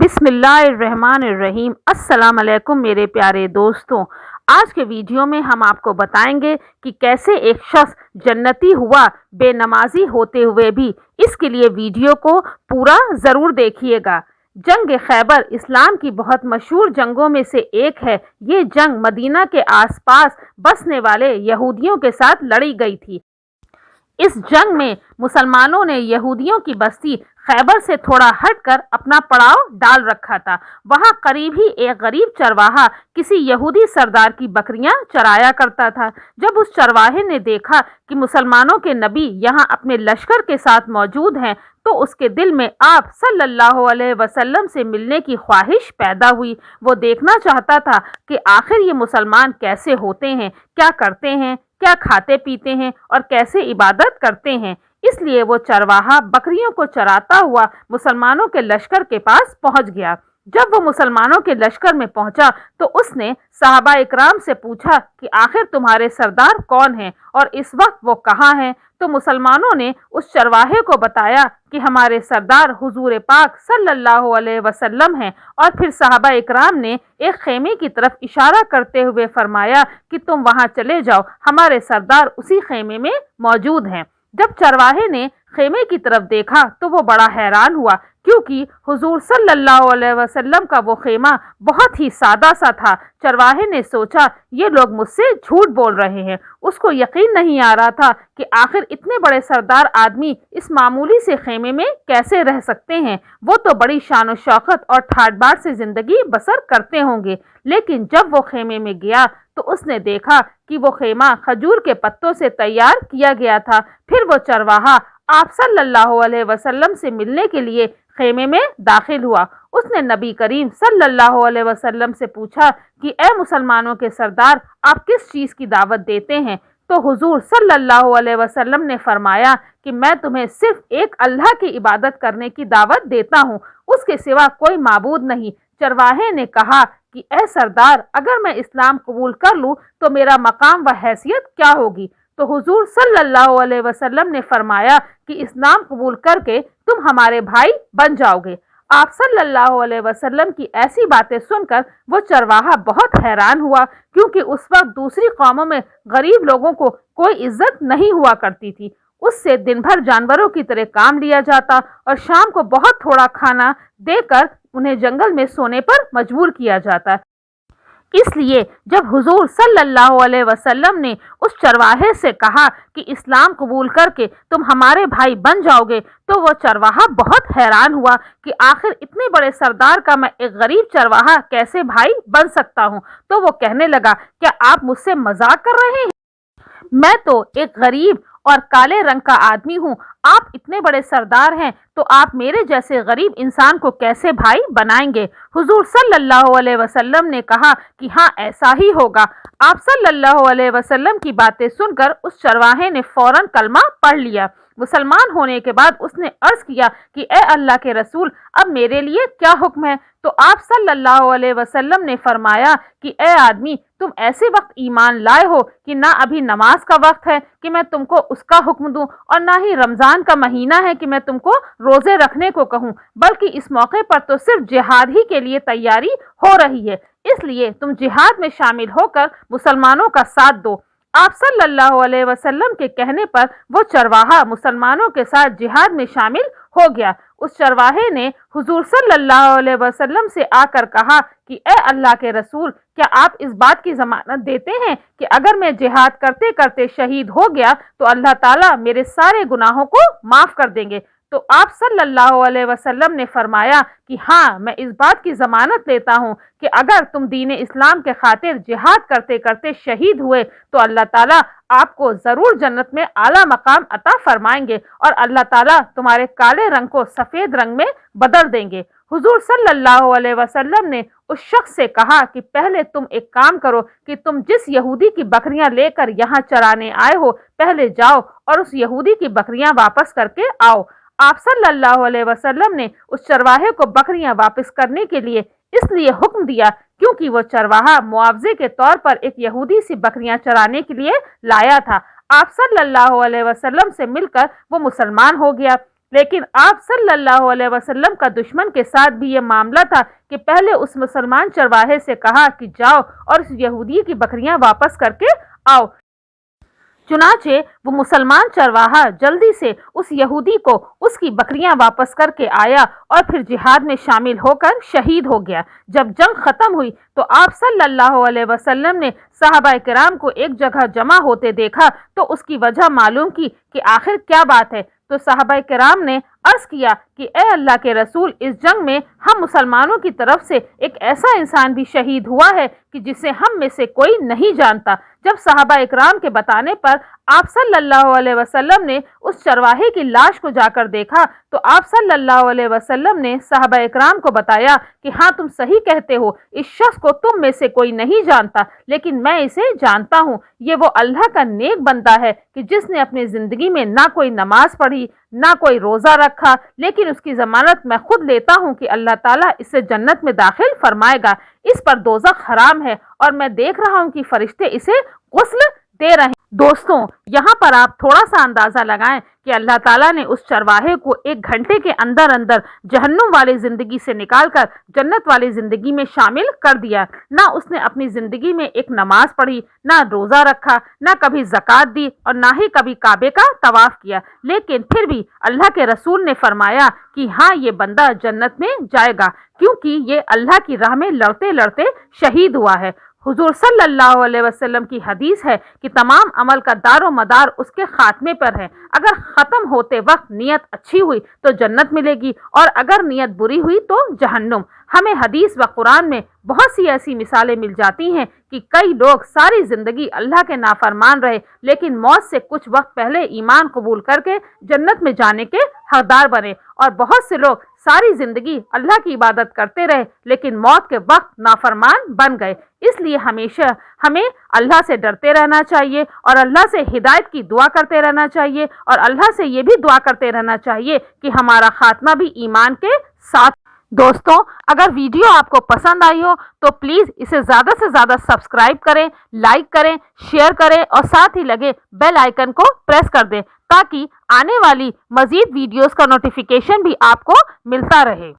बिस्मिल्लाहिर्रहमानिर्रहीम। अस्सलाम वालेकुम मेरे प्यारे दोस्तों। आज के वीडियो में हम आपको बताएंगे कि कैसे एक शख्स जन्नती हुआ बेनमाजी होते हुए भी। इसके लिए वीडियो को पूरा ज़रूर देखिएगा। जंग खैबर इस्लाम की बहुत मशहूर जंगों में से एक है। ये जंग मदीना के आसपास बसने वाले यहूदियों के साथ लड़ी गई थी। इस जंग में मुसलमानों ने यहूदियों की बस्ती खैबर से थोड़ा हटकर अपना पड़ाव डाल रखा था। वहां करीब ही एक गरीब चरवाहा किसी यहूदी सरदार की बकरियां चराया करता था। जब उस चरवाहे ने देखा कि मुसलमानों के नबी यहां अपने लश्कर के साथ मौजूद हैं, तो उसके दिल में आप सल्लल्लाहु अलैहि वसल्लम से मिलने की ख्वाहिश पैदा हुई। वो देखना चाहता था कि आखिर ये मुसलमान कैसे होते हैं, क्या करते हैं, क्या खाते पीते हैं और कैसे इबादत करते हैं। इसलिए वो चरवाहा बकरियों को चराता हुआ मुसलमानों के लश्कर के पास पहुंच गया। जब वो मुसलमानों के लश्कर में पहुंचा तो उसने सहाबा इकराम से पूछा कि आखिर तुम्हारे सरदार कौन हैं और इस वक्त वो कहाँ हैं। तो मुसलमानों ने उस चरवाहे को बताया कि हमारे सरदार हुजूर पाक सल्लल्लाहु अलैहि वसल्लम हैं। और फिर सहाबा इकराम ने एक खेमे की तरफ इशारा करते हुए फरमाया कि तुम वहां चले जाओ, हमारे सरदार उसी खेमे में मौजूद हैं। जब चरवाहे ने खेमे की तरफ देखा तो वो बड़ा हैरान हुआ, क्योंकि हुजूर सल्लल्लाहु अलैहि वसल्लम का वो खेमा बहुत ही सादा सा था। चरवाहे ने सोचा ये लोग मुझसे झूठ बोल रहे हैं। उसको यकीन नहीं आ रहा था कि आखिर इतने बड़े सरदार आदमी इस मामूली से खेमे में कैसे रह सकते हैं। वो तो बड़ी शान शौकत और ठाट बाट से जिंदगी बसर करते होंगे। लेकिन जब वो खेमे में गया तो उसने देखा कि वो खेमा खजूर के पत्तों से तैयार किया गया था। फिर वो चरवाहा आप सल्लल्लाहु अलैहि वसल्लम से मिलने के लिए खेमे में दाखिल हुआ। उसने नबी करीम सल्लल्लाहु अलैहि वसल्लम से पूछा कि ए मुसलमानों के सरदार, आप किस चीज़ की दावत देते हैं। तो हुजूर सल्लल्लाहु अलैहि वसल्लम ने फरमाया कि मैं तुम्हें सिर्फ एक अल्लाह की इबादत करने की दावत देता हूँ, उसके सिवा कोई माबूद नहीं। चरवाहे ने कहा कि ए सरदार, अगर मैं इस्लाम कबूल कर लूँ तो मेरा मकाम व हैसियत क्या होगी। तो हुजूर सल्लल्लाहु अलैहि वसल्लम ने फरमाया कि इस्लाम कबूल करके तुम हमारे भाई बन जाओगे। आप सल्लल्लाहु अलैहि वसल्लम की ऐसी बातें सुनकर वो चरवाहा बहुत हैरान हुआ, क्योंकि उस वक्त दूसरी कौमों में गरीब लोगों को कोई इज्जत नहीं हुआ करती थी। उससे दिन भर जानवरों की तरह काम लिया जाता और शाम को बहुत थोड़ा खाना देकर उन्हें जंगल में सोने पर मजबूर किया जाता। इसलिए जब हुजूर सल्लल्लाहु अलैहि वसल्लम ने उस चरवाहे से कहा कि इस्लाम कबूल करके तुम हमारे भाई बन जाओगे, तो वो चरवाहा बहुत हैरान हुआ कि आखिर इतने बड़े सरदार का मैं एक गरीब चरवाहा कैसे भाई बन सकता हूँ। तो वो कहने लगा, क्या आप मुझसे मजाक कर रहे हैं? मैं तो एक गरीब और काले रंग का आदमी हूँ। आप इतने बड़े सरदार हैं तो आप मेरे जैसे गरीब इंसान को कैसे भाई बनाएंगे। हुजूर सल्लल्लाहु अलैहि वसल्लम ने कहा कि हाँ, ऐसा ही होगा। आप सल्लल्लाहु अलैहि वसल्लम की बातें सुनकर उस चरवाहे ने फौरन कलमा पढ़ लिया। मुसलमान होने के बाद उसने अर्ज किया कि ए अल्लाह के रसूल, अब मेरे लिए क्या हुक्म है। तो आप सल्लल्लाहु अलैहि वसल्लम ने फरमाया कि ए आदमी, तुम ऐसे वक्त ईमान लाए हो कि ना अभी नमाज का वक्त है कि मैं तुमको उसका हुक्म दूं, और ना ही रमजान का महीना है कि मैं तुमको रोजे रखने को कहूं, बल्कि इस मौके पर तो सिर्फ जिहाद ही के लिए तैयारी हो रही है। इसलिए तुम जिहाद में शामिल होकर मुसलमानों का साथ दो। आप सल्लल्लाहु अलैहि वसल्लम के कहने पर वो चरवाहा मुसलमानों के साथ जिहाद में शामिल हो गया। उस चरवाहे ने हुजूर सल्लल्लाहु अलैहि वसल्लम से आकर कहा कि ए अल्लाह के रसूल, क्या आप इस बात की जमानत देते हैं कि अगर मैं जिहाद करते करते शहीद हो गया तो अल्लाह ताला मेरे सारे गुनाहों को माफ कर देंगे। तो आप सल्लल्लाहु अलैहि वसल्लम ने फरमाया कि हाँ, मैं इस बात की जमानत लेता हूँ कि अगर तुम दीन इस्लाम के खातिर जिहाद करते करते शहीद हुए तो अल्लाह ताला आपको जरूर जन्नत में आला मकाम अता फरमाएंगे और अल्लाह ताला तुम्हारे काले रंग को सफेद रंग में बदल देंगे। हुजूर सल्लल्लाहु अलैहि वसल्लम ने उस शख्स से कहा कि पहले तुम एक काम करो कि तुम जिस यहूदी की बकरियां लेकर यहाँ चराने आए हो, पहले जाओ और उस यहूदी की बकरियां वापस करके आओ। आप सल्लल्लाहु अलैहि वसल्लम ने उस चरवाहे को बकरियां वापस करने के लिए इसलिए हुक्म दिया क्योंकि वो चरवाहा मुआवजे के तौर पर एक यहूदी सी बकरियां चराने के लिए लाया था। आप सल्लल्लाहु अलैहि वसल्लम से मिलकर वो मुसलमान हो गया। لیکن آپ صلی اللہ علیہ وسلم کا دشمن کے ساتھ بھی یہ معاملہ تھا کہ پہلے اس مسلمان چرواہے سے کہا کہ جاؤ اور اس یہودی کی بکریاں واپس کر کے آؤ۔ چنانچہ وہ مسلمان چرواہا جلدی سے اس یہودی کو اس کی بکریاں واپس کر کے آیا اور پھر جہاد میں شامل ہو کر شہید ہو گیا۔ جب جنگ ختم ہوئی تو آپ صلی اللہ علیہ وسلم نے صحابہ کرام کو ایک جگہ جمع ہوتے دیکھا تو اس کی وجہ معلوم کی کہ آخر کیا بات ہے، تو صحابہ کرام نے عرض کیا کہ اے اللہ کے رسول، اس جنگ میں ہم مسلمانوں کی طرف سے ایک ایسا انسان بھی شہید ہوا ہے کہ جسے ہم میں سے کوئی نہیں جانتا۔ جب صحابہ اکرام کے بتانے پر آپ صلی اللہ علیہ وسلم نے اس چرواہے کی لاش کو جا کر دیکھا تو آپ صلی اللہ علیہ وسلم نے صحابہ اکرام کو بتایا کہ ہاں تم صحیح کہتے ہو، اس شخص کو تم میں سے کوئی نہیں جانتا، لیکن میں اسے جانتا ہوں۔ یہ وہ اللہ کا نیک بندہ ہے کہ جس نے اپنی زندگی میں نہ کوئی نماز پڑھی نہ کوئی روزہ رکھا، لیکن اس کی ضمانت میں خود لیتا ہوں کہ اللہ تعالیٰ اسے جنت میں داخل فرمائے گا۔ اس پر دوزخ حرام ہے اور میں دیکھ رہا ہوں کہ فرشتے اسے غسل دے رہے ہیں۔ دوستوں، یہاں پر آپ تھوڑا سا اندازہ لگائیں کہ اللہ تعالیٰ نے اس چرواہے کو 1 گھنٹے کے اندر جہنم والی زندگی سے نکال کر جنت والی زندگی میں شامل کر دیا۔ نہ اس نے اپنی زندگی میں ایک نماز پڑھی، نہ روزہ رکھا، نہ کبھی زکوٰۃ دی اور نہ ہی کبھی کعبے کا طواف کیا، لیکن پھر بھی اللہ کے رسول نے فرمایا کہ ہاں یہ بندہ جنت میں جائے گا، کیونکہ یہ اللہ کی راہ میں لڑتے لڑتے شہید ہوا ہے۔ حضور صلی اللہ علیہ وسلم کی حدیث ہے کہ تمام عمل کا دار و مدار اس کے خاتمے پر ہے۔ اگر ختم ہوتے وقت نیت اچھی ہوئی تو جنت ملے گی اور اگر نیت بری ہوئی تو جہنم۔ ہمیں حدیث و قرآن میں بہت سی ایسی مثالیں مل جاتی ہیں کہ کئی لوگ ساری زندگی اللہ کے نافرمان رہے، لیکن موت سے کچھ وقت پہلے ایمان قبول کر کے جنت میں جانے کے حقدار بنے، اور بہت سے لوگ ساری زندگی اللہ کی عبادت کرتے رہے لیکن موت کے وقت نافرمان بن گئے۔ اس لیے ہمیشہ ہمیں اللہ سے ڈرتے رہنا چاہیے اور اللہ سے ہدایت کی دعا کرتے رہنا چاہیے، اور اللہ سے یہ بھی دعا کرتے رہنا چاہیے کہ ہمارا خاتمہ بھی ایمان کے ساتھ۔ دوستوں، اگر ویڈیو آپ کو پسند آئی ہو تو پلیز اسے زیادہ سے زیادہ سبسکرائب کریں، لائک کریں، شیئر کریں اور ساتھ ہی لگے بیل آئیکن کو پریس کر دیں تاکہ آنے والی مزید ویڈیوز کا نوٹیفیکیشن بھی آپ کو ملتا رہے۔